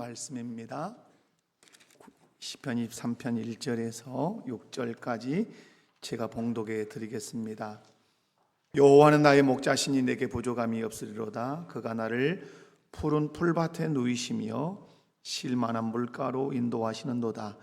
말씀입니다. 시편 23편 1절에서 6절까지 제가 봉독해 드리겠습니다. 여호와는 나의 목자시니 내게 부족함이 없으리로다. 그가 나를 푸른 풀밭에 누이시며 실만한 물가로 인도하시는도다.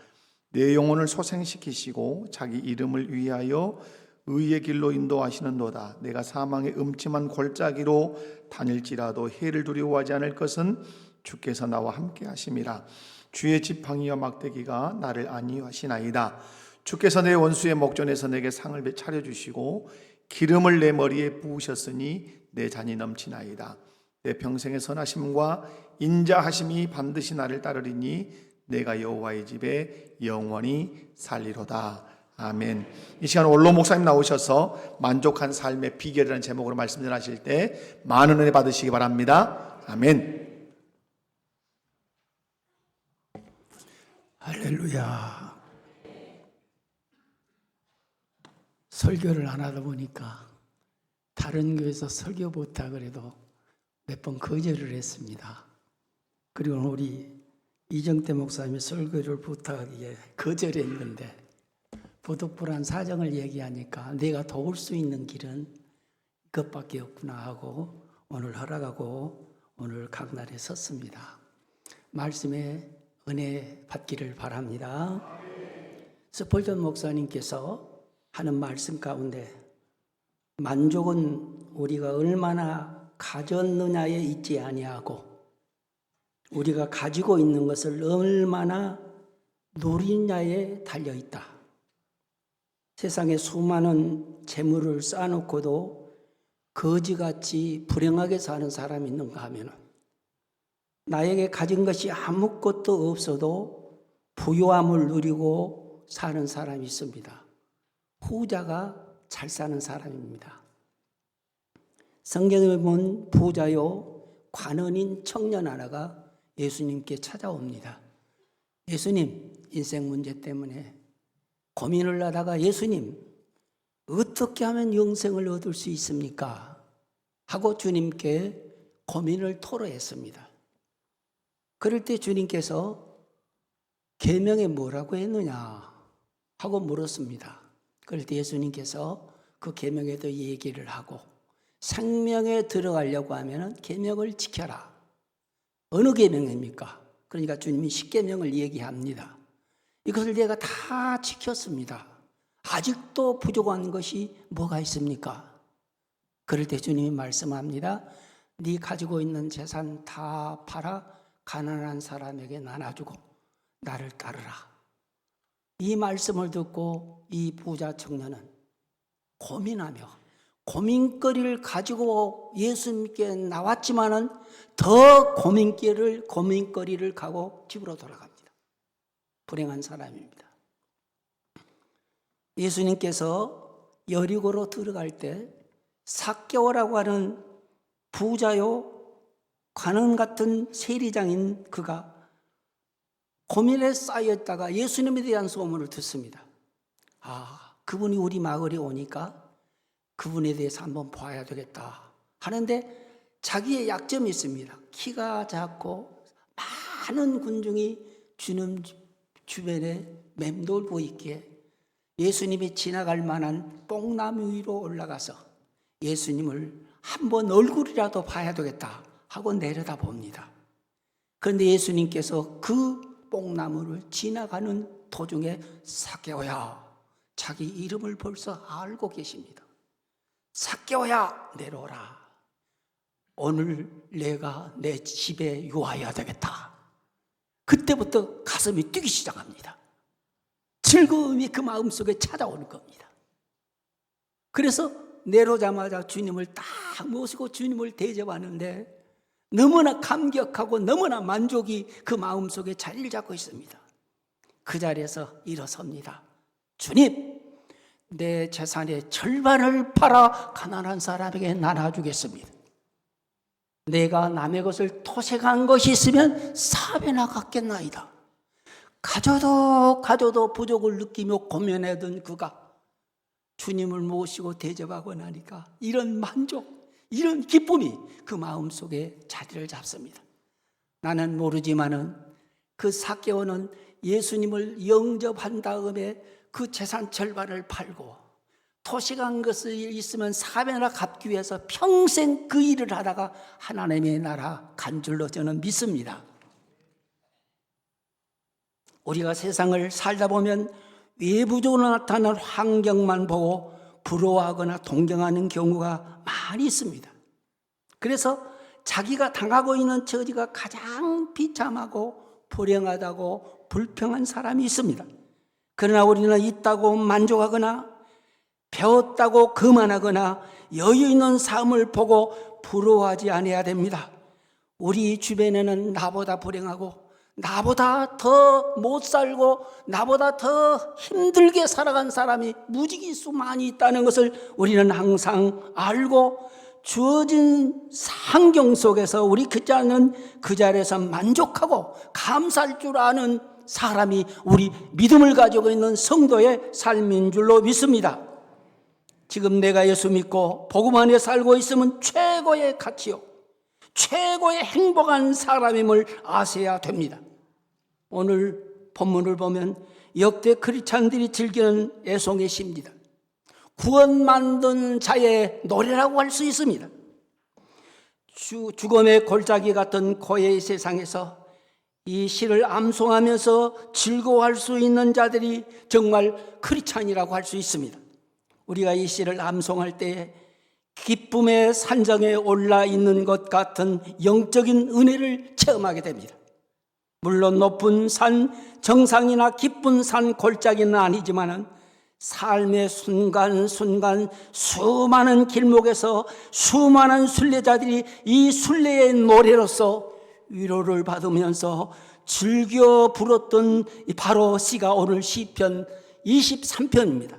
내 영혼을 소생시키시고 자기 이름을 위하여 의의 길로 인도하시는도다. 내가 사망의 음침한 골짜기로 다닐지라도 해를 두려워하지 않을 것은 주께서 나와 함께 하심이라. 주의 지팡이와 막대기가 나를 안위하시나이다. 주께서 내 원수의 목전에서 내게 상을 차려주시고 기름을 내 머리에 부으셨으니 내 잔이 넘치나이다. 내 평생의 선하심과 인자하심이 반드시 나를 따르리니 내가 여호와의 집에 영원히 살리로다. 아멘. 이 시간 원로 목사님 나오셔서 만족한 삶의 비결이라는 제목으로 말씀 전하실 때 많은 은혜 받으시기 바랍니다. 아멘. 할렐루야. 설교를 안 하다 보니까 다른 교회에서 설교 부탁 그래도 몇 번 거절을 했습니다. 그리고 우리 이정태 목사님이 설교를 부탁하기에 거절했는데 부득불한 사정을 얘기하니까 내가 도울 수 있는 길은 그것밖에 없구나 하고 오늘 허락하고 오늘 강단에 섰습니다. 말씀에 은혜 받기를 바랍니다. 스펄전 목사님께서 하는 말씀 가운데 만족은 우리가 얼마나 가졌느냐에 있지 아니하고 우리가 가지고 있는 것을 얼마나 누리냐에 달려있다. 세상에 수많은 재물을 쌓아놓고도 거지같이 불행하게 사는 사람이 있는가 하면 나에게 가진 것이 아무것도 없어도 부유함을 누리고 사는 사람이 있습니다. 후자가 잘 사는 사람입니다. 성경에 보면 부자요 관원인 청년 하나가 예수님께 찾아옵니다. 예수님, 인생 문제 때문에 고민을 하다가 예수님, 어떻게 하면 영생을 얻을 수 있습니까? 하고 주님께 고민을 토로했습니다. 그럴 때 주님께서 계명에 뭐라고 했느냐 하고 물었습니다. 그럴 때 예수님께서 그 계명에도 얘기를 하고 생명에 들어가려고 하면 계명을 지켜라. 어느 계명입니까? 그러니까 주님이 십계명을 얘기합니다. 이것을 내가 다 지켰습니다. 아직도 부족한 것이 뭐가 있습니까? 그럴 때 주님이 말씀합니다. 네 가지고 있는 재산 다 팔아 가난한 사람에게 나눠주고 나를 따르라. 이 말씀을 듣고 이 부자 청년은 고민하며 고민거리를 가지고 예수님께 나왔지만은 더 고민거리를 가고 집으로 돌아갑니다. 불행한 사람입니다. 예수님께서 여리고로 들어갈 때 삭개오라고 하는 부자요 관원 같은 세리장인 그가 고민에 쌓였다가 예수님에 대한 소문을 듣습니다. 그분이 우리 마을에 오니까 그분에 대해서 한번 봐야 되겠다 하는데 자기의 약점이 있습니다. 키가 작고 많은 군중이 주님 주변에 맴돌고 있기에 예수님이 지나갈 만한 뽕나무 위로 올라가서 예수님을 한번 얼굴이라도 봐야 되겠다 하고 내려다봅니다. 그런데 예수님께서 그 뽕나무를 지나가는 도중에 삭개오야, 자기 이름을 벌써 알고 계십니다. 삭개오야, 내려오라. 오늘 내가 내 집에 요하여야 되겠다. 그때부터 가슴이 뛰기 시작합니다. 즐거움이 그 마음속에 찾아오는 겁니다. 그래서 내려오자마자 주님을 딱 모시고 주님을 대접하는데 너무나 감격하고 너무나 만족이 그 마음속에 자리를 잡고 있습니다. 그 자리에서 일어섭니다. 주님, 내 재산의 절반을 팔아 가난한 사람에게 나눠주겠습니다. 내가 남의 것을 토색한 것이 있으면 4배나 갚겠나이다. 가져도 부족을 느끼며 고민하던 그가 주님을 모시고 대접하고 나니까 이런 만족, 이런 기쁨이 그 마음속에 자리를 잡습니다. 나는 모르지만은 그 삭개오는 예수님을 영접한 다음에 그 재산 절반을 팔고 토식한 것을 있으면 사면을 갚기 위해서 평생 그 일을 하다가 하나님의 나라 간 줄로 저는 믿습니다. 우리가 세상을 살다 보면 외부적으로 나타나는 환경만 보고 부러워하거나 동경하는 경우가 많이 있습니다. 그래서 자기가 당하고 있는 처지가 가장 비참하고 불행하다고 불평한 사람이 있습니다. 그러나 우리는 있다고 만족하거나 배웠다고 그만하거나 여유 있는 삶을 보고 부러워하지 않아야 됩니다. 우리 주변에는 나보다 불행하고 나보다 더 못 살고 나보다 더 힘들게 살아간 사람이 무지기수 많이 있다는 것을 우리는 항상 알고 주어진 환경 속에서 우리 그 자리에서 만족하고 감사할 줄 아는 사람이 우리 믿음을 가지고 있는 성도의 삶인 줄로 믿습니다. 지금 내가 예수 믿고 복음 안에 살고 있으면 최고의 가치요, 최고의 행복한 사람임을 아셔야 됩니다. 오늘 본문을 보면 역대 크리스찬들이 즐기는 애송의 시입니다. 구원 만든 자의 노래라고 할 수 있습니다. 죽음의 골짜기 같은 고해의 세상에서 이 시를 암송하면서 즐거워할 수 있는 자들이 정말 크리스찬이라고 할 수 있습니다. 우리가 이 시를 암송할 때 기쁨의 산정에 올라 있는 것 같은 영적인 은혜를 체험하게 됩니다. 물론 높은 산 정상이나 기쁜 산 골짜기는 아니지만은 삶의 순간순간 수많은 길목에서 수많은 순례자들이 이 순례의 노래로서 위로를 받으면서 즐겨 부렀던 바로 시가 오늘 시편 23편입니다.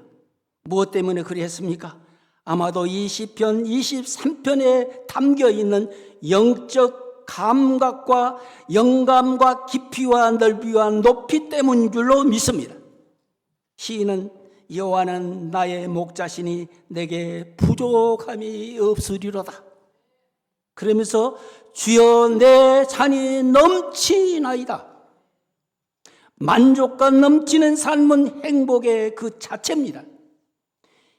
무엇 때문에 그랬습니까? 아마도 이 시편 23편에 담겨있는 영적 감각과 영감과 깊이와 넓이와 높이 때문인 줄로 믿습니다. 시인은 여호와는 나의 목자시니 내게 부족함이 없으리로다. 그러면서 주여 내 잔이 넘치나이다. 만족과 넘치는 삶은 행복의 그 자체입니다.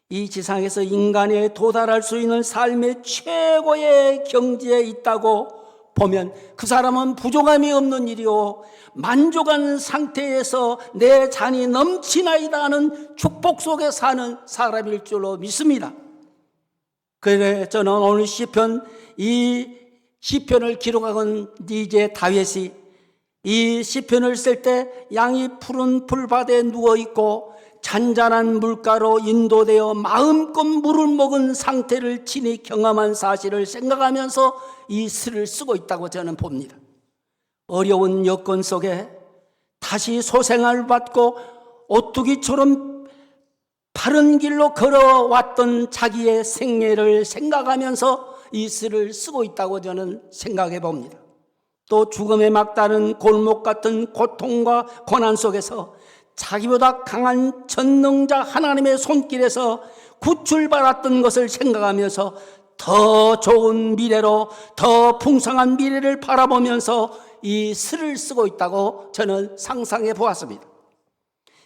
이 지상에서 인간에 도달할 수 있는 삶의 최고의 경지에 있다고 보면 그 사람은 부족함이 없는 일이요 만족한 상태에서 내 잔이 넘치나이다 하는 축복 속에 사는 사람일 줄로 믿습니다. 그래 저는 오늘 시편, 이 시편을 기록한 이제 다윗이 이 시편을 쓸 때 양이 푸른 풀밭에 누워있고 잔잔한 물가로 인도되어 마음껏 물을 먹은 상태를 친히 경험한 사실을 생각하면서 이诗을 쓰고 있다고 저는 봅니다. 어려운 여건 속에 다시 소생을 받고 오뚜기처럼 바른 길로 걸어왔던 자기의 생애를 생각하면서 이 시를 쓰고 있다고 저는 생각해 봅니다. 또 죽음에 막다른 골목 같은 고통과 고난 속에서 자기보다 강한 전능자 하나님의 손길에서 구출받았던 것을 생각하면서 더 좋은 미래로 더 풍성한 미래를 바라보면서 이 시를 쓰고 있다고 저는 상상해 보았습니다.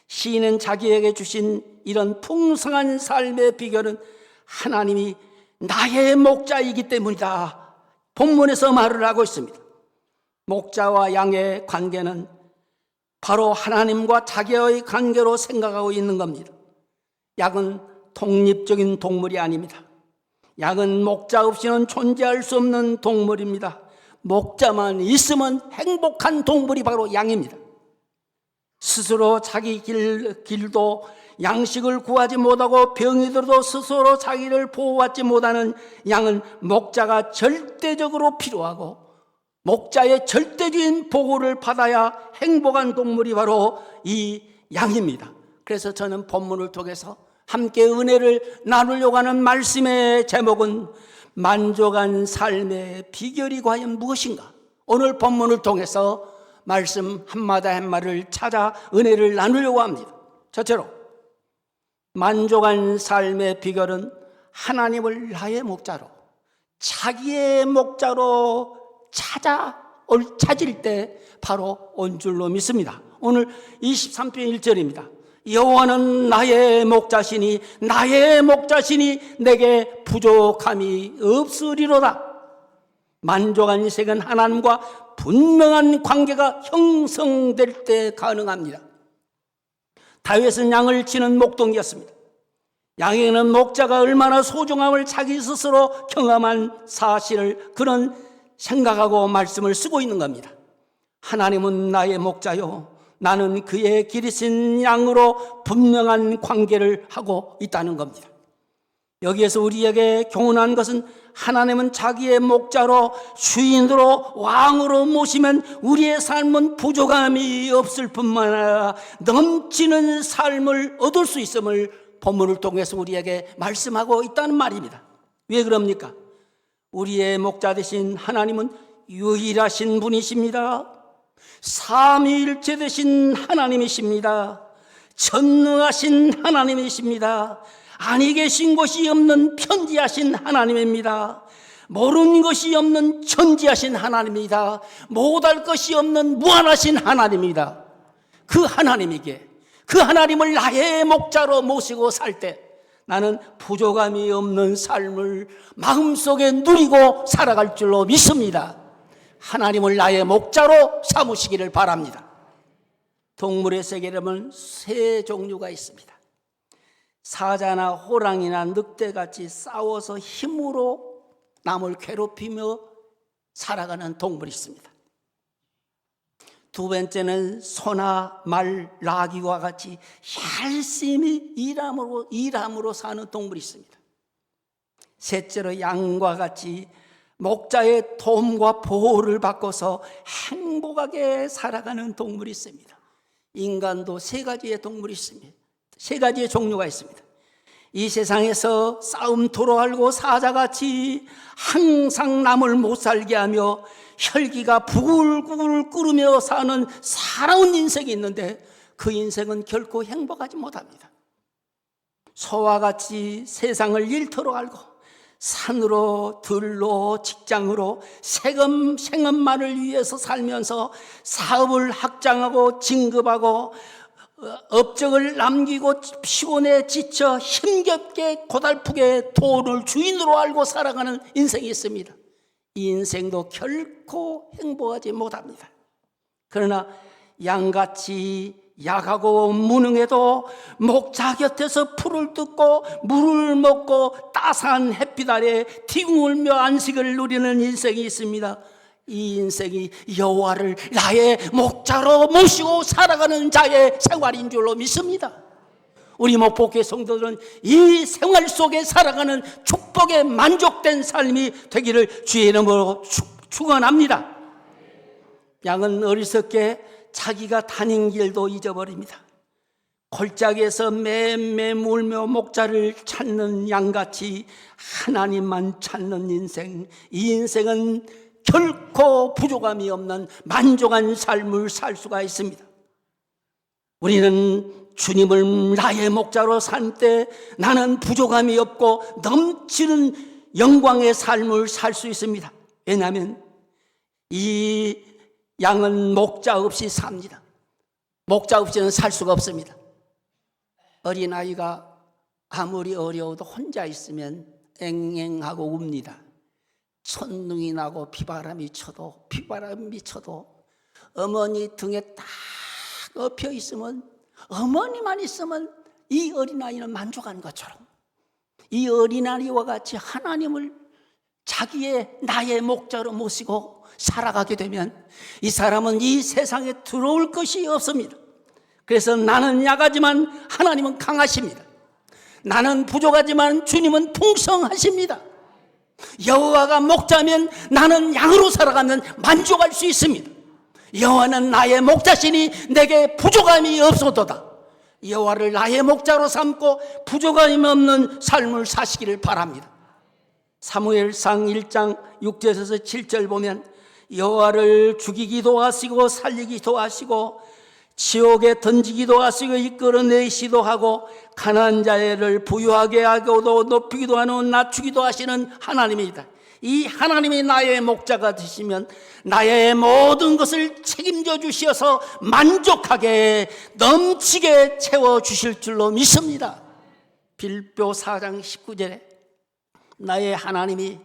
시인은 자기에게 주신 이런 풍성한 삶의 비결은 하나님이 나의 목자이기 때문이다. 본문에서 말을 하고 있습니다. 목자와 양의 관계는 바로 하나님과 자기의 관계로 생각하고 있는 겁니다. 양은 독립적인 동물이 아닙니다. 양은 목자 없이는 존재할 수 없는 동물입니다. 목자만 있으면 행복한 동물이 바로 양입니다. 스스로 자기 길도 양식을 구하지 못하고 병이 들어도 스스로 자기를 보호받지 못하는 양은 목자가 절대적으로 필요하고 목자의 절대적인 보호를 받아야 행복한 동물이 바로 이 양입니다. 그래서 저는 본문을 통해서 함께 은혜를 나누려고 하는 말씀의 제목은 만족한 삶의 비결이 과연 무엇인가? 오늘 본문을 통해서 말씀 한마디 한마디를 찾아 은혜를 나누려고 합니다. 첫째로 만족한 삶의 비결은 하나님을 나의 목자로, 자기의 목자로 찾아 찾을 때 바로 온 줄로 믿습니다. 오늘 23편 1절입니다. 여호와는 나의 목자시니 내게 부족함이 없으리로다. 만족한 인생은 하나님과 분명한 관계가 형성될 때 가능합니다. 다윗은 양을 치는 목동이었습니다. 양에게는 목자가 얼마나 소중함을 자기 스스로 경험한 사실을 그런 생각하고 말씀을 쓰고 있는 겁니다. 하나님은 나의 목자요, 나는 그의 기르신 양으로 분명한 관계를 하고 있다는 겁니다. 여기에서 우리에게 교훈한 것은 하나님은 자기의 목자로 주인으로 왕으로 모시면 우리의 삶은 부족함이 없을 뿐만 아니라 넘치는 삶을 얻을 수 있음을 본문을 통해서 우리에게 말씀하고 있다는 말입니다. 왜 그럽니까? 우리의 목자 되신 하나님은 유일하신 분이십니다. 삼위일체 되신 하나님이십니다. 전능하신 하나님이십니다. 아니 계신 것이 없는 편지하신 하나님입니다. 모르는 것이 없는 천지하신 하나님입니다. 못할 것이 없는 무한하신 하나님입니다. 그 하나님에게, 그 하나님을 나의 목자로 모시고 살 때 나는 부족함이 없는 삶을 마음속에 누리고 살아갈 줄로 믿습니다. 하나님을 나의 목자로 삼으시기를 바랍니다. 동물의 세계에는 세 종류가 있습니다. 사자나 호랑이나 늑대같이 싸워서 힘으로 남을 괴롭히며 살아가는 동물이 있습니다. 두 번째는 소나 말, 나귀와 같이 열심히 일함으로 사는 동물이 있습니다. 셋째로 양과 같이 목자의 도움과 보호를 받고서 행복하게 살아가는 동물이 있습니다. 인간도 세 가지의 동물이 있습니다. 세 가지의 종류가 있습니다. 이 세상에서 싸움토로 알고 사자같이 항상 남을 못 살게 하며 혈기가 부글부글 끓으며 사는 살아온 인생이 있는데 그 인생은 결코 행복하지 못합니다. 소와 같이 세상을 일터로 알고 산으로 들로 직장으로 생업만을 위해서 살면서 사업을 확장하고 진급하고 업적을 남기고 피곤해 지쳐 힘겹게 고달프게 돈을 주인으로 알고 살아가는 인생이 있습니다. 이 인생도 결코 행복하지 못합니다. 그러나 양같이 약하고 무능해도 목자 곁에서 풀을 뜯고 물을 먹고 따스한 햇빛 아래 뒹굴며 안식을 누리는 인생이 있습니다. 이 인생이 여호와를 나의 목자로 모시고 살아가는 자의 생활인 줄로 믿습니다. 우리 목복회 성도들은 이 생활 속에 살아가는 축복에 만족된 삶이 되기를 주의 이름으로 축원합니다. 양은 어리석게 자기가 다닌 길도 잊어버립니다. 골짜기에서 맴매 물며 목자를 찾는 양같이 하나님만 찾는 인생, 이 인생은 결코 부족함이 없는 만족한 삶을 살 수가 있습니다. 우리는 주님을 나의 목자로 살 때 나는 부족함이 없고 넘치는 영광의 삶을 살 수 있습니다. 왜냐하면 이 양은 목자 없이 삽니다. 목자 없이는 살 수가 없습니다. 어린아이가 아무리 어려워도 혼자 있으면 앵앵하고 웁니다. 천둥이 나고 비바람이 쳐도 어머니 등에 딱 엎여 있으면, 어머니만 있으면 이 어린아이는 만족한 것처럼 이 어린아이와 같이 하나님을 자기의 나의 목자로 모시고 살아가게 되면 이 사람은 이 세상에 들어올 것이 없습니다. 그래서 나는 약하지만 하나님은 강하십니다. 나는 부족하지만 주님은 풍성하십니다. 여호와가 목자면 나는 양으로 살아가면 만족할 수 있습니다. 여호와는 나의 목자시니 내게 부족함이 없어도다. 여호와를 나의 목자로 삼고 부족함이 없는 삶을 사시기를 바랍니다. 사무엘상 1장 6절에서 7절 보면 여호와를 죽이기도 하시고 살리기도 하시고 지옥에 던지기도 하시고 이끌어내시기도 하고 가난한 자를 부유하게 하고도 높이기도 하는 낮추기도 하시는 하나님입니다. 이 하나님이 나의 목자가 되시면 나의 모든 것을 책임져 주시어서 만족하게 넘치게 채워주실 줄로 믿습니다. 빌립보 4장 19절에 나의 하나님이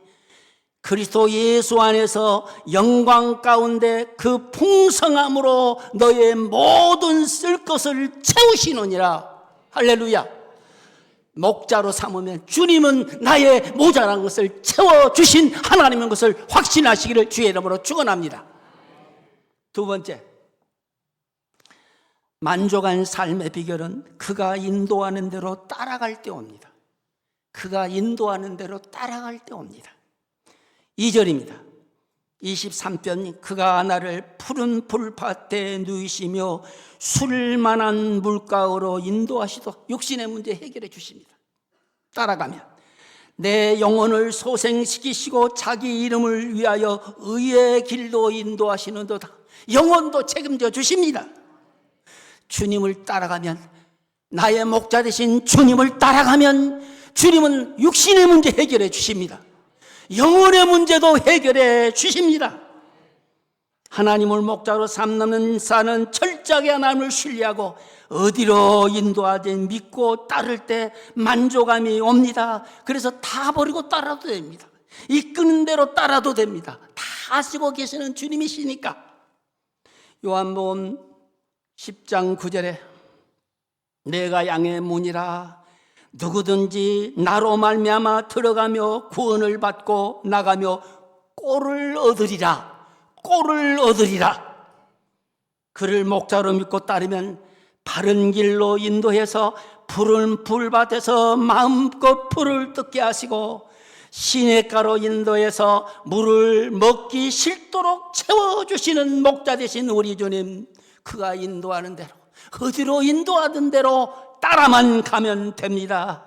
그리스도 예수 안에서 영광 가운데 그 풍성함으로 너의 모든 쓸 것을 채우시느니라. 할렐루야. 목자로 삼으면 주님은 나의 모자란 것을 채워주신 하나님인 것을 확신하시기를 주의 이름으로 축원합니다. 두 번째, 만족한 삶의 비결은 그가 인도하는 대로 따라갈 때 옵니다. 그가 인도하는 대로 따라갈 때 옵니다. 2절입니다. 23편 그가 나를 푸른 풀밭에 누이시며 술만한 물가로 인도하시도록 육신의 문제 해결해 주십니다. 따라가면 내 영혼을 소생시키시고 자기 이름을 위하여 의의 길로 인도하시는도다. 영혼도 책임져 주십니다. 주님을 따라가면, 나의 목자 되신 주님을 따라가면 주님은 육신의 문제 해결해 주십니다. 영혼의 문제도 해결해 주십니다. 하나님을 목자로 삼는 자는 철저하게 하나님을 신뢰하고 어디로 인도하지 믿고 따를 때 만족감이 옵니다. 그래서 다 버리고 따라도 됩니다. 이끄는 대로 따라도 됩니다. 다 아시고 계시는 주님이시니까. 요한복음 10장 9절에 내가 양의 문이라 누구든지 나로 말미암아 들어가며 구원을 받고 나가며 꼴을 얻으리라. 꼴을 얻으리라. 그를 목자로 믿고 따르면 바른 길로 인도해서 푸른 풀밭에서 마음껏 풀을 뜯게 하시고 시냇가로 인도해서 물을 먹기 싫도록 채워주시는 목자 되신 우리 주님, 그가 인도하는 대로, 어디로 인도하던 대로 따라만 가면 됩니다.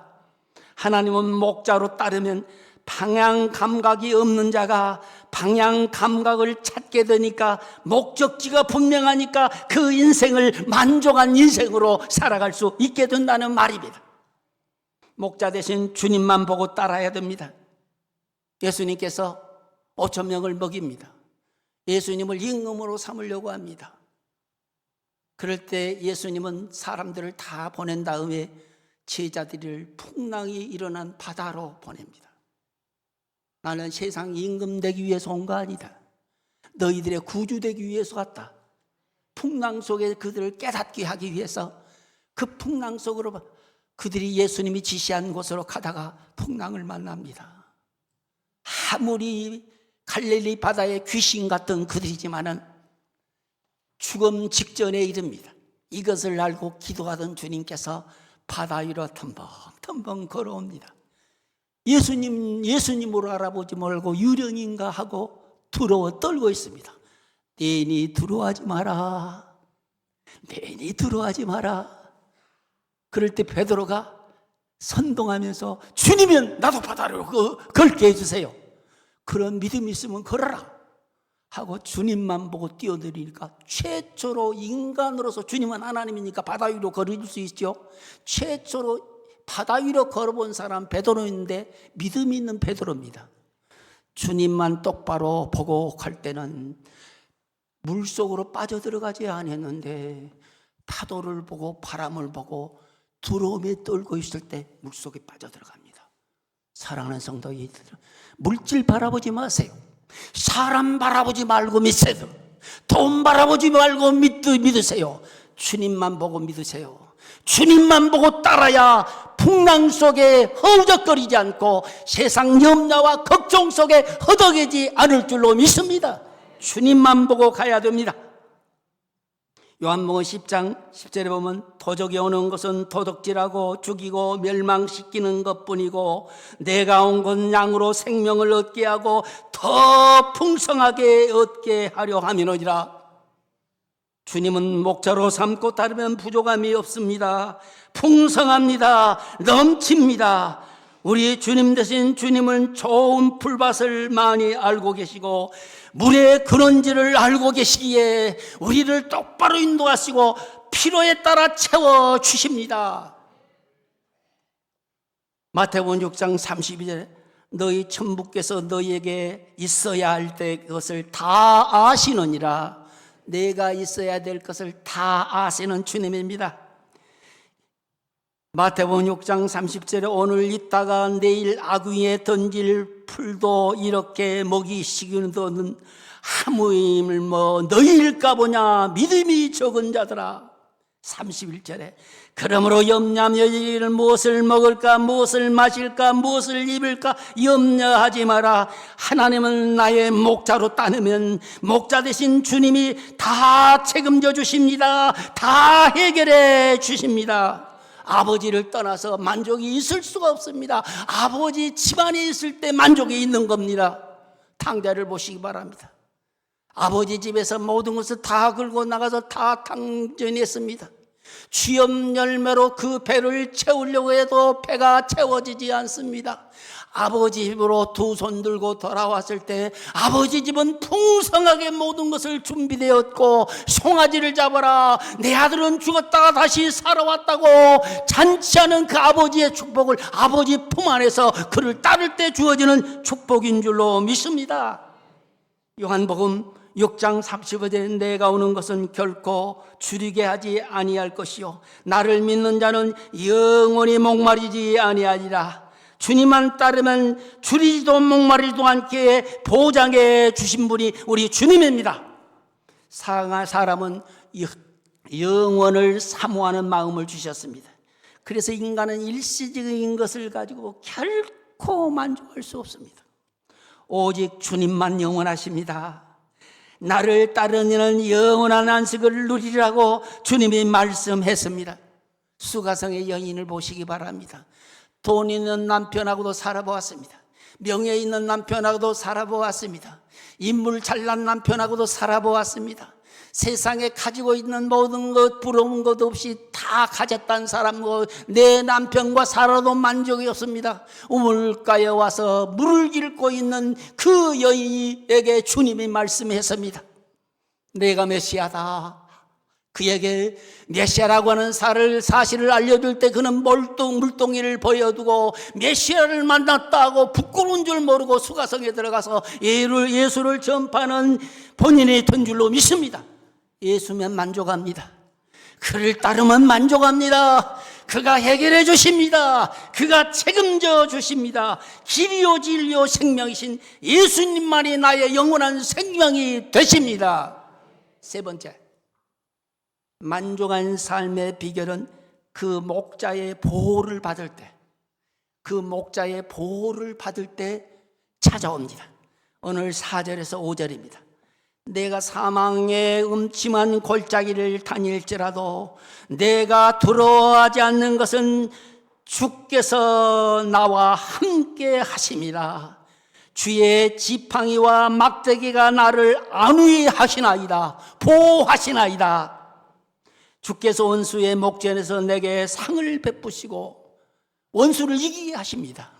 하나님은 목자로 따르면 방향 감각이 없는 자가 방향 감각을 찾게 되니까, 목적지가 분명하니까 그 인생을 만족한 인생으로 살아갈 수 있게 된다는 말입니다. 목자 대신 주님만 보고 따라야 됩니다. 예수님께서 5천 명을 먹입니다. 예수님을 임금으로 삼으려고 합니다. 그럴 때 예수님은 사람들을 다 보낸 다음에 제자들을 풍랑이 일어난 바다로 보냅니다. 나는 세상 임금 되기 위해서 온 거 아니다. 너희들의 구주 되기 위해서 왔다. 풍랑 속에 그들을 깨닫게 하기 위해서 그 풍랑 속으로 그들이 예수님이 지시한 곳으로 가다가 풍랑을 만납니다. 아무리 갈릴리 바다의 귀신 같은 그들이지만은 죽음 직전에 이릅니다. 이것을 알고 기도하던 주님께서 바다 위로 텀벙텀벙 걸어옵니다. 예수님으로 알아보지 말고 유령인가 하고 두려워 떨고 있습니다. 내니 두려워하지 마라. 내니 두려워하지 마라. 그럴 때 베드로가 선동하면서 주님이면 나도 바다로 걸게 해주세요. 그런 믿음이 있으면 걸어라 하고 주님만 보고 뛰어들으니까 최초로 인간으로서, 주님은 하나님이니까 바다 위로 걸어줄 수 있죠. 최초로 바다 위로 걸어본 사람 베드로인데 믿음이 있는 베드로입니다. 주님만 똑바로 보고 갈 때는 물속으로 빠져들어가지 않았는데 파도를 보고 바람을 보고 두려움에 떨고 있을 때 물속에 빠져들어갑니다. 사랑하는 성도님들, 물질 바라보지 마세요. 사람 바라보지 말고 믿으세요. 돈 바라보지 말고 믿으세요. 주님만 보고 믿으세요. 주님만 보고 따라야 풍랑 속에 허우적거리지 않고 세상 염려와 걱정 속에 허덕이지 않을 줄로 믿습니다. 주님만 보고 가야 됩니다. 요한복음 10장 10절에 보면 도적이 오는 것은 도둑질하고 죽이고 멸망시키는 것뿐이고 내가 온 건 양으로 생명을 얻게 하고 더 풍성하게 얻게 하려 함이니라. 주님은 목자로 삼고 따르면 부족함이 없습니다. 풍성합니다. 넘칩니다. 우리 주님 대신 주님은 좋은 풀밭을 많이 알고 계시고 물의 근원지를 알고 계시기에 우리를 똑바로 인도하시고 필요에 따라 채워주십니다. 마태복음 6장 32절에 너희 천부께서 너희에게 있어야 할 때 그것을 다 아시느니라. 내가 있어야 될 것을 다 아시는 주님입니다. 마태복음 6장 30절에 오늘 있다가 내일 아귀에 던질 풀도 이렇게 먹이 식이는 하무임을 너희일까 보냐 믿음이 적은 자들아. 31절에 그러므로 염려하며 이를 무엇을 먹을까 무엇을 마실까 무엇을 입을까 염려하지 마라. 하나님은 나의 목자로 따르면 목자 되신 주님이 다 책임져 주십니다. 다 해결해 주십니다. 아버지를 떠나서 만족이 있을 수가 없습니다. 아버지 집안에 있을 때 만족이 있는 겁니다. 탕자를 보시기 바랍니다. 아버지 집에서 모든 것을 다 긁고 나가서 다 탕전했습니다. 취업 열매로 그 배를 채우려고 해도 배가 채워지지 않습니다. 아버지 집으로 두 손 들고 돌아왔을 때 아버지 집은 풍성하게 모든 것을 준비되었고 송아지를 잡아라 내 아들은 죽었다가 다시 살아왔다고 잔치하는 그 아버지의 축복을 아버지 품 안에서 그를 따를 때 주어지는 축복인 줄로 믿습니다. 요한복음 6장 35절에 내가 오는 것은 결코 줄이게 하지 아니할 것이요 나를 믿는 자는 영원히 목마르지 아니하리라. 주님만 따르면 줄이지도 목마르지도 않게 보장해 주신 분이 우리 주님입니다. 사람은 영원을 사모하는 마음을 주셨습니다. 그래서 인간은 일시적인 것을 가지고 결코 만족할 수 없습니다. 오직 주님만 영원하십니다. 나를 따르는 이는 영원한 안식을 누리라고 주님이 말씀했습니다. 수가성의 여인을 보시기 바랍니다. 돈 있는 남편하고도 살아보았습니다. 명예 있는 남편하고도 살아보았습니다. 인물 잘난 남편하고도 살아보았습니다. 세상에 가지고 있는 모든 것 부러운 것 없이 다 가졌다는 사람과 내 남편과 살아도 만족이 없습니다. 우물가에 와서 물을 깃고 있는 그 여인에게 주님이 말씀했습니다. 내가 메시아다. 그에게 메시아라고 하는 사실을 알려줄 때 그는 물동이를 보여두고 메시아를 만났다고 부끄러운 줄 모르고 수가성에 들어가서 예수를 전파하는 본인이 된 줄로 믿습니다. 예수면 만족합니다. 그를 따르면 만족합니다. 그가 해결해 주십니다. 그가 책임져 주십니다. 길이요 진리요 생명이신 예수님만이 나의 영원한 생명이 되십니다. 세 번째, 만족한 삶의 비결은 그 목자의 보호를 받을 때, 그 목자의 보호를 받을 때 찾아옵니다. 오늘 4절에서 5절입니다. 내가 사망의 음침한 골짜기를 다닐지라도 내가 두려워하지 않는 것은 주께서 나와 함께 하심이라. 주의 지팡이와 막대기가 나를 안위하시나이다. 보호하시나이다. 주께서 원수의 목전에서 내게 상을 베푸시고 원수를 이기게 하십니다.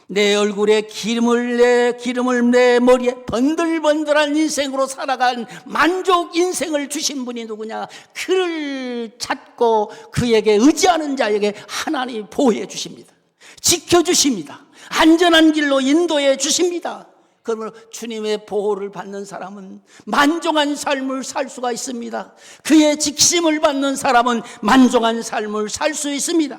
내 얼굴에 기름을 내 머리에 번들번들한 인생으로 살아간 만족 인생을 주신 분이 누구냐? 그를 찾고 그에게 의지하는 자에게 하나님이 보호해 주십니다. 지켜주십니다. 안전한 길로 인도해 주십니다. 그러므로 주님의 보호를 받는 사람은 만족한 삶을 살 수가 있습니다. 그의 지킴을 받는 사람은 만족한 삶을 살 수 있습니다.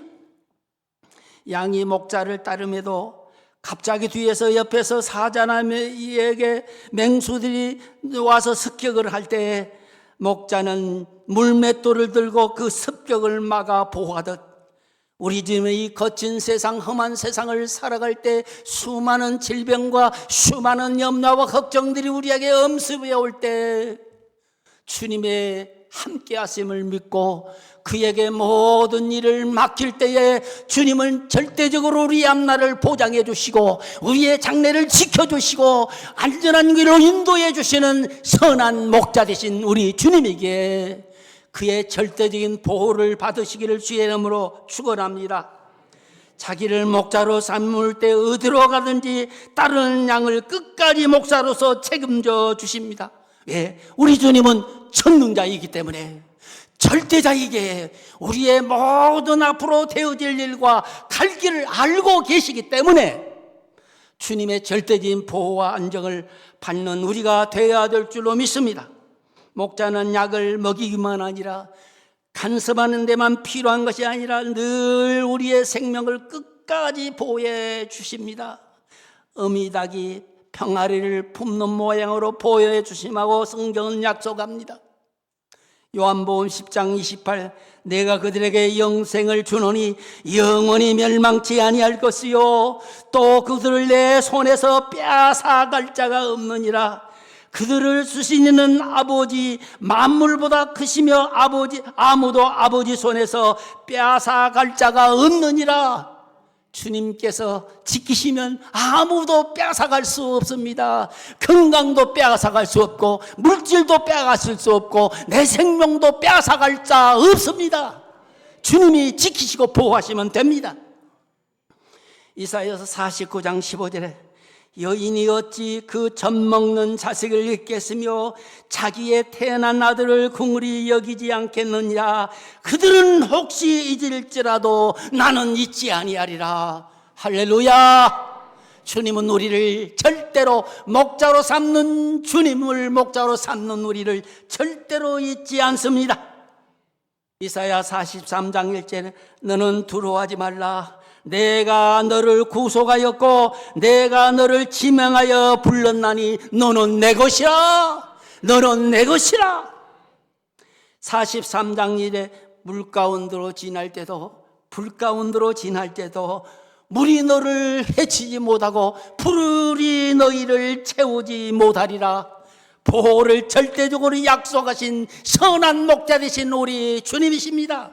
양이 목자를 따름에도 갑자기 뒤에서 옆에서 사자나무에게 맹수들이 와서 습격을 할 때 목자는 물맷돌을 들고 그 습격을 막아 보호하듯 우리 집의 이 거친 세상 험한 세상을 살아갈 때 수많은 질병과 수많은 염려와 걱정들이 우리에게 엄습해 올 때 주님의 함께 하심을 믿고 그에게 모든 일을 맡길 때에 주님은 절대적으로 우리 앞날을 보장해 주시고 우리의 장래를 지켜주시고 안전한 길로 인도해 주시는 선한 목자 되신 우리 주님에게 그의 절대적인 보호를 받으시기를 주의 이름으로 축원합니다. 자기를 목자로 삼을 때 어디로 가든지 따르는 양을 끝까지 목자로서 책임져 주십니다. 왜? 우리 주님은 전능자이기 때문에 절대자이게 우리의 모든 앞으로 되어질 일과 갈 길을 알고 계시기 때문에 주님의 절대적인 보호와 안정을 받는 우리가 되어야 될 줄로 믿습니다. 목자는 약을 먹이기만 아니라 간섭하는 데만 필요한 것이 아니라 늘 우리의 생명을 끝까지 보호해 주십니다. 어미닭이 평아리를 품는 모양으로 보호해 주심하고 성경은 약속합니다. 요한복음 10장 28 내가 그들에게 영생을 주노니 영원히 멸망치 아니할 것이요 또 그들을 내 손에서 빼앗아갈 자가 없느니라. 그들을 주시는 아버지 만물보다 크시며 아무도 아버지 손에서 빼앗아갈 자가 없느니라. 주님께서 지키시면 아무도 빼앗아갈 수 없습니다. 건강도 빼앗아갈 수 없고 물질도 빼앗을 수 없고 내 생명도 빼앗아갈 자 없습니다. 주님이 지키시고 보호하시면 됩니다. 이사야서 49장 15절에 여인이 어찌 그 젖 먹는 자식을 잊겠으며 자기의 태어난 아들을 긍휼히 여기지 않겠느냐. 그들은 혹시 잊을지라도 나는 잊지 아니하리라. 할렐루야. 주님은 우리를 절대로 목자로 삼는 주님을 목자로 삼는 우리를 절대로 잊지 않습니다. 이사야 43장 1절에 너는 두려워하지 말라. 내가 너를 구속하였고 내가 너를 지명하여 불렀나니 너는 내 것이라. 너는 내 것이라. 43장 1에 물 가운데로 지날 때도 불 가운데로 지날 때도 물이 너를 해치지 못하고 불이 너희를 채우지 못하리라. 보호를 절대적으로 약속하신 선한 목자 되신 우리 주님이십니다.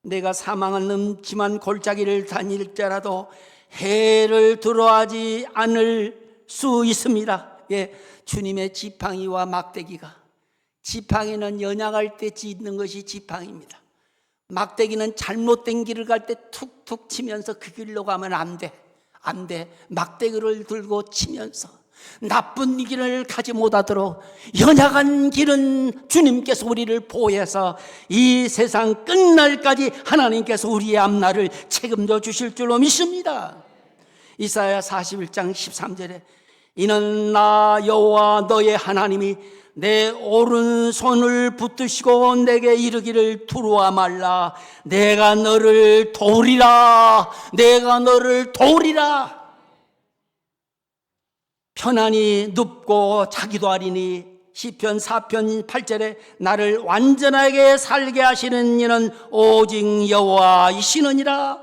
내가 사망은 넘치만 골짜기를 다닐지라도 해를 두려워하지 않을 수 있습니다. 예, 주님의 지팡이와 막대기가, 지팡이는 연약할 때 짚는 것이 지팡이입니다. 막대기는 잘못된 길을 갈 때 툭툭 치면서 그 길로 가면 안 돼. 막대기를 들고 치면서 나쁜 길을 가지 못하도록 연약한 길은 주님께서 우리를 보호해서 이 세상 끝날까지 하나님께서 우리의 앞날을 책임져 주실 줄로 믿습니다. 이사야 41장 13절에 이는 나 여호와 너의 하나님이 내 오른손을 붙드시고 내게 이르기를 두려워 말라. 내가 너를 도우리라. 내가 너를 도우리라. 편안히 눕고 자기도 하리니 시편 4편 8절에 나를 완전하게 살게 하시는 이는 오직 여호와이시느니라.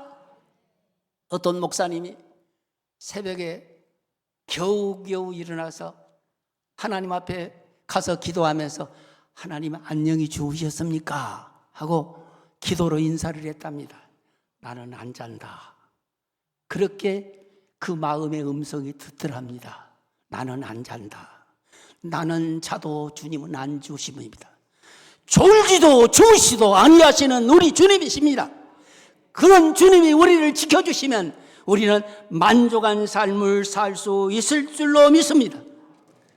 어떤 목사님이 새벽에 겨우겨우 일어나서 하나님 앞에 가서 기도하면서 하나님 안녕히 주무셨습니까? 하고 기도로 인사를 했답니다. 나는 안 잔다. 그렇게 그 마음의 음성이 듣더랍니다. 나는 안 잔다. 나는 자도 주님은 안 주심입니다. 졸지도 주무시도 아니하시는 우리 주님이십니다. 그런 주님이 우리를 지켜주시면 우리는 만족한 삶을 살 수 있을 줄로 믿습니다.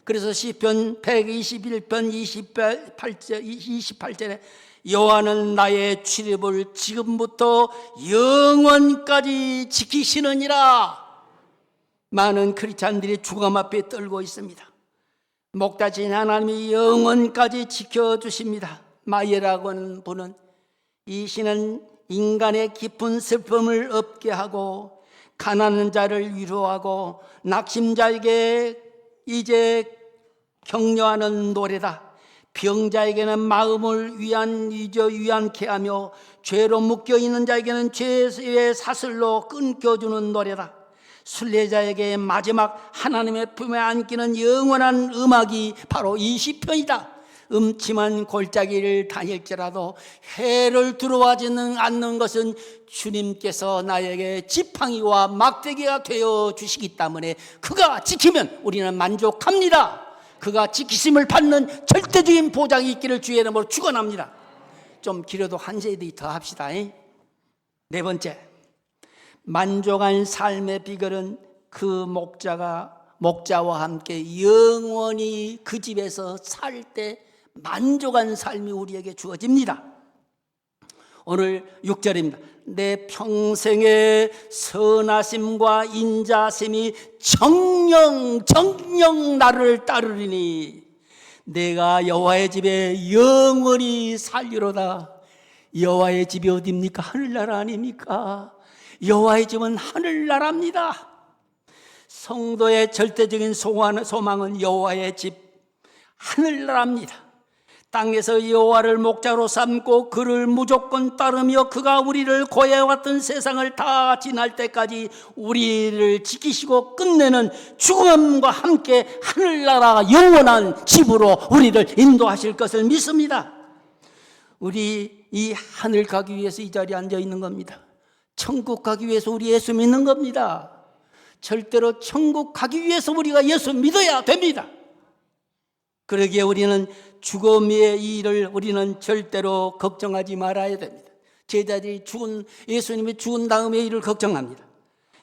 그래서 시편 121편 28절에 여호와는 나의 출입을 지금부터 영원까지 지키시느니라. 많은 크리스찬들이 죽음 앞에 떨고 있습니다. 목자신 하나님이 영원까지 지켜주십니다. 마이에라고 하는 분은 이 시는 인간의 깊은 슬픔을 없게 하고 가난한 자를 위로하고 낙심자에게 이제 격려하는 노래다. 병자에게는 마음을 위안케 하며 죄로 묶여있는 자에게는 죄의 사슬로 끊겨주는 노래다. 순례자에게 마지막 하나님의 품에 안기는 영원한 음악이 바로 이 시편이다. 음침한 골짜기를 다닐지라도 해를 두려워하지는 않는 것은 주님께서 나에게 지팡이와 막대기가 되어 주시기 때문에 그가 지키면 우리는 만족합니다. 그가 지키심을 받는 절대적인 보장이 있기를 주의 이름으로 축원합니다. 좀 길어도 한 세대 더 합시다. 네 번째, 만족한 삶의 비결은 그 목자와 함께 영원히 그 집에서 살 때 만족한 삶이 우리에게 주어집니다. 오늘 6절입니다. 내 평생의 선하심과 인자심이 정령 나를 따르리니 내가 여호와의 집에 영원히 살리로다. 여호와의 집이 어디입니까? 하늘나라 아닙니까? 여호와의 집은 하늘나라입니다. 성도의 절대적인 소망은 여호와의 집, 하늘나라입니다. 땅에서 여호와를 목자로 삼고 그를 무조건 따르며 그가 우리를 고해왔던 세상을 다 지날 때까지 우리를 지키시고 끝내는 죽음과 함께 하늘나라 영원한 집으로 우리를 인도하실 것을 믿습니다. 우리 이 하늘 가기 위해서 이 자리에 앉아 있는 겁니다. 천국 가기 위해서 우리 예수 믿는 겁니다. 절대로 천국 가기 위해서 우리가 예수 믿어야 됩니다. 그러기에 우리는 죽음의 일을 우리는 절대로 걱정하지 말아야 됩니다. 제자들이 예수님이 죽은 다음의 일을 걱정합니다.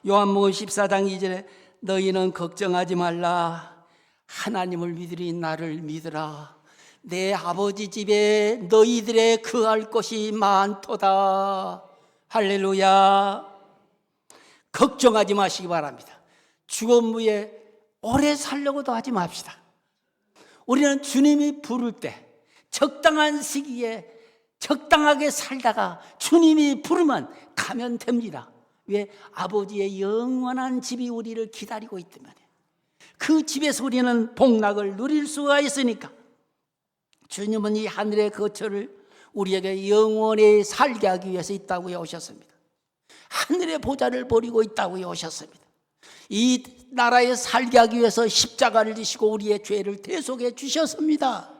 요한복음 14장 2절에 너희는 걱정하지 말라. 하나님을 믿으리 나를 믿으라. 내 아버지 집에 너희들의 거할 곳이 많도다. 할렐루야. 걱정하지 마시기 바랍니다. 죽음 후에 오래 살려고도 하지 맙시다. 우리는 주님이 부를 때 적당한 시기에 적당하게 살다가 주님이 부르면 가면 됩니다. 왜? 아버지의 영원한 집이 우리를 기다리고 있기 때문에. 그 집에서 우리는 복락을 누릴 수가 있으니까. 주님은 이 하늘의 거처를 우리에게 영원히 살게 하기 위해서 있다고 오셨습니다. 하늘의 보좌를 버리고 있다고 오셨습니다. 이 나라에 살게 하기 위해서 십자가를 지시고 우리의 죄를 대속해 주셨습니다.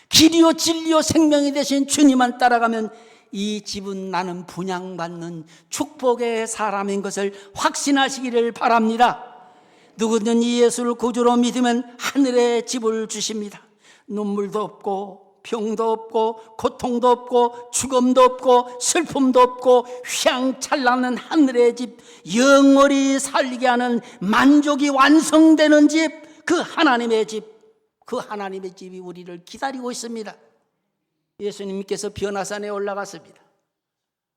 길이요 진리요 생명이 되신 주님만 따라가면 이 집은 나는 분양받는 축복의 사람인 것을 확신하시기를 바랍니다. 누구든지 예수를 구주로 믿으면 하늘의 집을 주십니다. 눈물도 없고 병도 없고 고통도 없고 죽음도 없고 슬픔도 없고 휘황찬란한 하늘의 집, 영원히 살게 하는 만족이 완성되는 집, 그 하나님의 집, 그 하나님의 집이 우리를 기다리고 있습니다. 예수님께서 변화산에 올라갔습니다.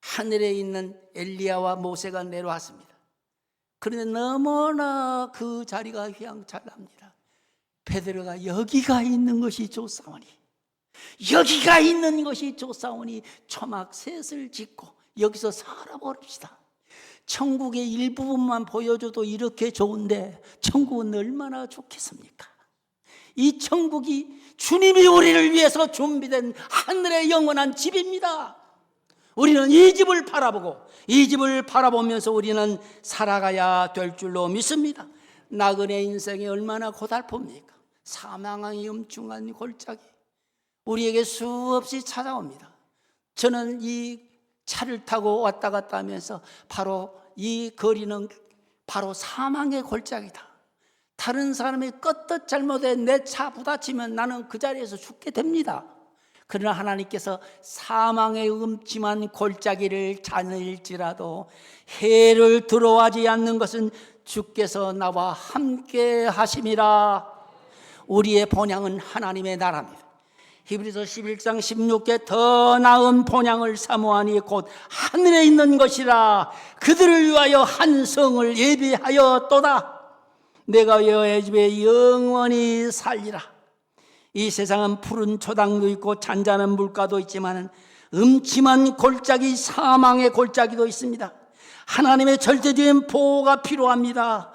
하늘에 있는 엘리야와 모세가 내려왔습니다. 그런데 너무나 그 자리가 휘황찬란합니다. 베드로가 여기가 있는 것이 좋사오니, 여기가 있는 것이 좋사오니 초막 셋을 짓고 여기서 살아버립시다. 천국의 일부분만 보여줘도 이렇게 좋은데 천국은 얼마나 좋겠습니까? 이 천국이 주님이 우리를 위해서 준비된 하늘의 영원한 집입니다. 우리는 이 집을 바라보고 이 집을 바라보면서 우리는 살아가야 될 줄로 믿습니다. 나그네 인생이 얼마나 고달픕니까? 사망의 엄중한 골짜기 우리에게 수없이 찾아옵니다. 저는 이 차를 타고 왔다 갔다 하면서 바로 이 거리는 바로 사망의 골짜기다. 다른 사람이 껐듯 잘못해 내 차 부딪히면 나는 그 자리에서 죽게 됩니다. 그러나 하나님께서 사망의 음침한 골짜기를 자닐지라도 해를 들어가지 않는 것은 주께서 나와 함께 하심이라. 우리의 본향은 하나님의 나라입니다. 히브리서 11장 16개 더 나은 본향을 사모하니 곧 하늘에 있는 것이라. 그들을 위하여 한 성을 예비하였도다. 내가 여호와의 집에 영원히 살리라. 이 세상은 푸른 초당도 있고 잔잔한 물가도 있지만 음침한 골짜기, 사망의 골짜기도 있습니다. 하나님의 절대적인 보호가 필요합니다.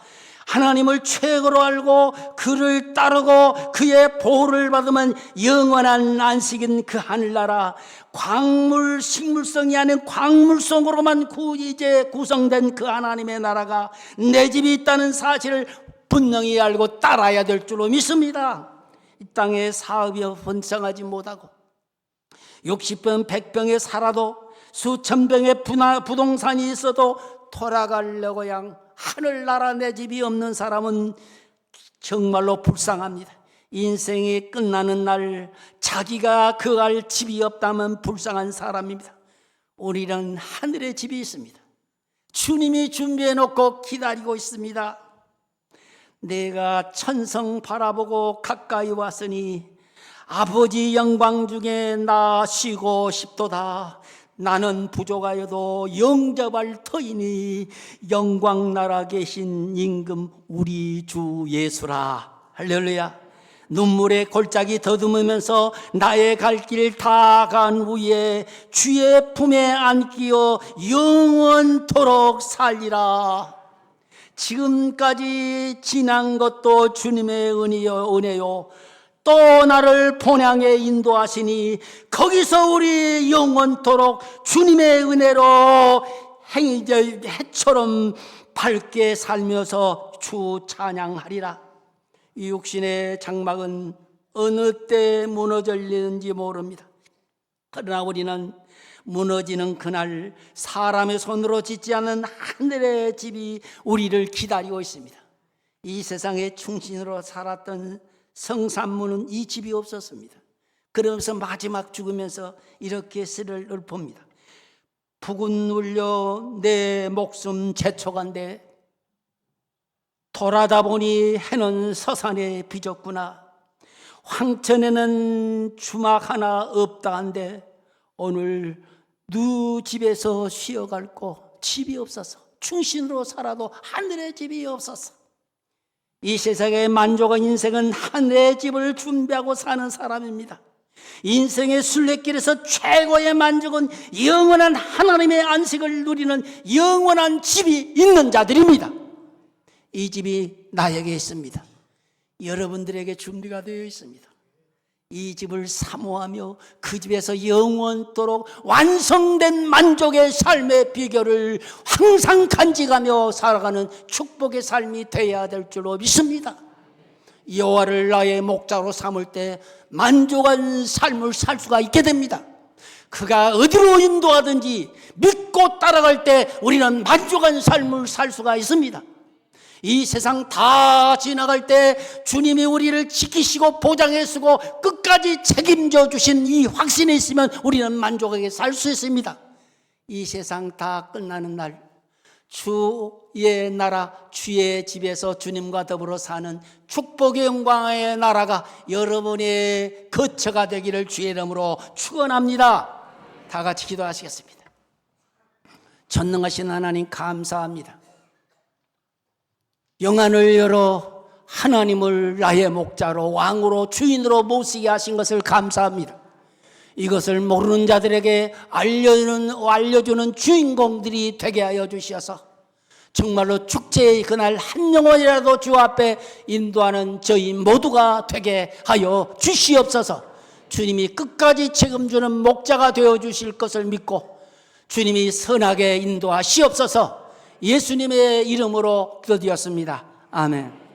하나님을 최고로 알고 그를 따르고 그의 보호를 받으면 영원한 안식인 그 하늘나라, 광물, 식물성이 아닌 광물성으로만 이제 구성된 그 하나님의 나라가 내 집이 있다는 사실을 분명히 알고 따라야 될 줄로 믿습니다. 이 땅에 사업이 번성하지 못하고 60병, 100병에 살아도 수천 병의 부동산이 있어도 돌아가려고 하늘나라 내 집이 없는 사람은 정말로 불쌍합니다. 인생이 끝나는 날 자기가 거할 집이 없다면 불쌍한 사람입니다. 우리는 하늘의 집이 있습니다. 주님이 준비해 놓고 기다리고 있습니다. 내가 천성 바라보고 가까이 왔으니 아버지 영광 중에 나 쉬고 싶도다. 나는 부족하여도 영접할 터이니 영광 나라 계신 임금 우리 주 예수라. 할렐루야. 눈물의 골짜기 더듬으면서 나의 갈 길 다 간 후에 주의 품에 안기어 영원토록 살리라. 지금까지 지난 것도 주님의 은혜요 또 나를 본향에 인도하시니 거기서 우리 영원토록 주님의 은혜로 해처럼 밝게 살면서 주 찬양하리라. 이 육신의 장막은 어느 때 무너질는지 모릅니다. 그러나 우리는 무너지는 그날 사람의 손으로 짓지 않은 하늘의 집이 우리를 기다리고 있습니다. 이 세상에 충신으로 살았던 성산문은 이 집이 없었습니다. 그러면서 마지막 죽으면서 이렇게 시를 읊습니다. 북은 울려 내 목숨 재촉한데 돌아다 보니 해는 서산에 빚었구나. 황천에는 주막 하나 없다한데 오늘 누 집에서 쉬어갈 곳 집이 없어서 충신으로 살아도 하늘의 집이 없었어. 이 세상의 만족한 인생은 하늘의 집을 준비하고 사는 사람입니다. 인생의 순례길에서 최고의 만족은 영원한 하나님의 안식을 누리는 영원한 집이 있는 자들입니다. 이 집이 나에게 있습니다. 여러분들에게 준비가 되어 있습니다. 이 집을 사모하며 그 집에서 영원토록 완성된 만족의 삶의 비결을 항상 간직하며 살아가는 축복의 삶이 되어야 될 줄로 믿습니다. 여호와를 나의 목자로 삼을 때 만족한 삶을 살 수가 있게 됩니다. 그가 어디로 인도하든지 믿고 따라갈 때 우리는 만족한 삶을 살 수가 있습니다. 이 세상 다 지나갈 때 주님이 우리를 지키시고 보장해 주고 끝까지 책임져 주신 이 확신이 있으면 우리는 만족하게 살 수 있습니다. 이 세상 다 끝나는 날 주의 나라 주의 집에서 주님과 더불어 사는 축복의 영광의 나라가 여러분의 거처가 되기를 주의 이름으로 축원합니다. 다 같이 기도하시겠습니다. 전능하신 하나님 감사합니다. 영안을 열어 하나님을 나의 목자로 왕으로 주인으로 모시게 하신 것을 감사합니다. 이것을 모르는 자들에게 알려주는 주인공들이 되게 하여 주셔서 정말로 축제의 그날 한 영혼이라도 주 앞에 인도하는 저희 모두가 되게 하여 주시옵소서. 주님이 끝까지 책임지는 목자가 되어 주실 것을 믿고 주님이 선하게 인도하시옵소서. 예수님의 이름으로 기도드렸습니다. 아멘.